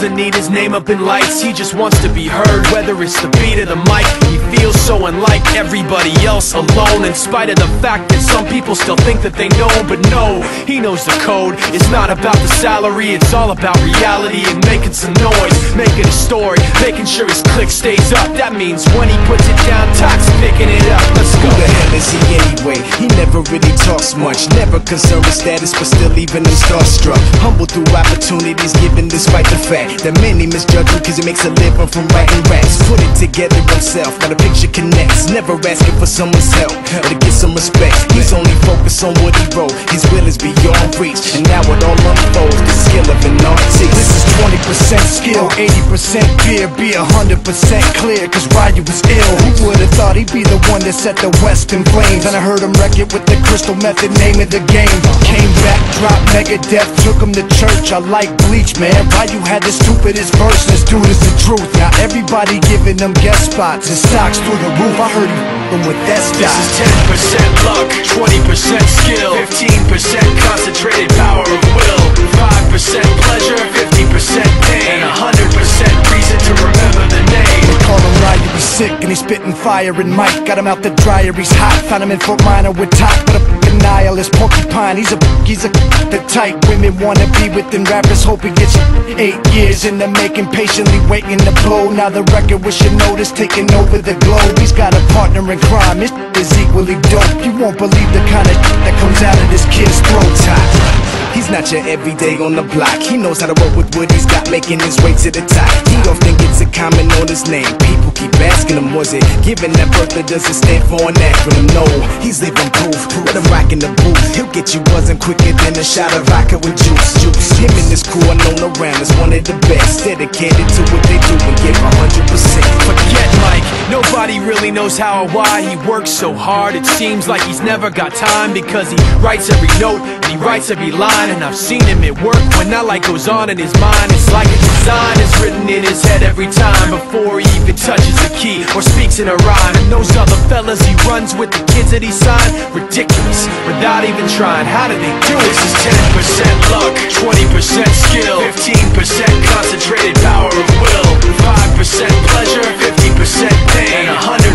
doesn't need his name up in lights, he just wants to be heard, whether it's the beat or the mic. He feels so unlike everybody else, alone, in spite of the fact that some people still think that they know him. But no, he knows the code. It's not about the salary, it's all about reality and making some noise, making a story, making sure his click stays up. That means when he puts it down, Tox picking it up. Let's go. Who the hell is he anyway? He never really talks much, never concerned with status, but still even him starstruck. Humble through opportunities given despite the fact that many misjudge him cause he makes a living from writing raps. Put it together himself, now the picture connects, never asking for someone's help or to get some respect. He's only focused on what he wrote, his will is beyond reach, and now it all unfolds, the skill of an artist. This is 20% skill, 80% fear, be 100% clear, cause Ryu was ill. Who would've thought he'd be the one that set the West in flames? And I heard him wreck it with the Crystal Method, name of the game. Came back, dropped Megadeth, took him to church. I like Bleach, man. Ryu had the stupidest verse, this dude is the truth. Now everybody giving them guest spots and stocks through the roof. I heard him with that stock. This is 10% luck, 20% skill, 15% concentrated power of will, 5% pleasure, 50% pain, and 100% reason to remember the name. They call him Ryu, he's sick and he's spitting fire. And Mike got him out the dryer, he's hot. Found him in Fort Minor with Top, but a fucking nihilist porcupine. He's a the type women wanna be with, and rappers hope he gets 8 years in the making, patiently waiting to blow. Now the record with your notice taking over the globe. He's got a partner in crime, his is equally dope. You won't believe the kind of that comes out of this kid's throat. He's not your everyday on the block. He knows how to work with what he's got, making his way to the top. He often gets a comment on his name. People keep asking him, was it given that birth that doesn't stand for an acronym? No, he's living proof. Let him rock in the booth. He'll get you buzzing quicker than a shot of vodka with juice. Him and his crew are known around as one of the best, dedicated to what they do and give 100%. Forget Mike, nobody really knows how or why he works so hard. It seems like he's never got time, because he writes every note and he writes every line. And I've seen him at work when that light goes on in his mind. It's like a design is written in his head every time, before he even touches a key or speaks in a rhyme. And those other fellas he runs with, the kids that he signed, ridiculous, without even trying. How do they do it? This is 10% luck, 20% skill, 15% concentrated power of will, 5% pleasure, 50% pain, and 100%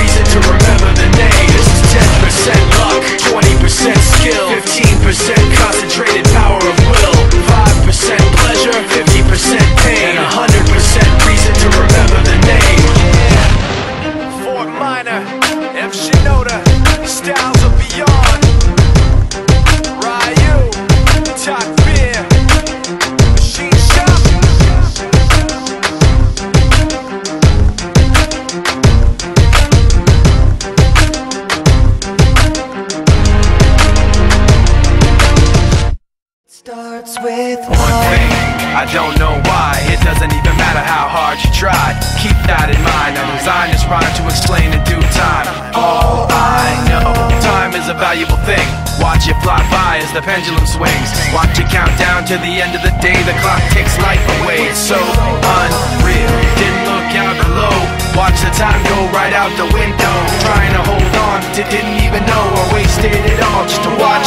reason to remember the name. This is 10% luck, 20% skill, 15% concentrated power of will, 5% pleasure, 50% pain, and 100% reason to remember the name. Fort Minor, M. Shinoda, Styles of Beyond, Ryu, Top Beer, Machine Shop. Starts with one thing, I don't know why. It doesn't even matter how hard you try. Keep that in mind. I designed this rhyme to explain in due time. All I know, time is a valuable thing. Watch it fly by as the pendulum swings. Watch it count down to the end of the day. The clock takes life away. It's so unreal. Didn't look out below. Watch the time go right out the window. Trying to hold on to didn't even know I wasted it all just to watch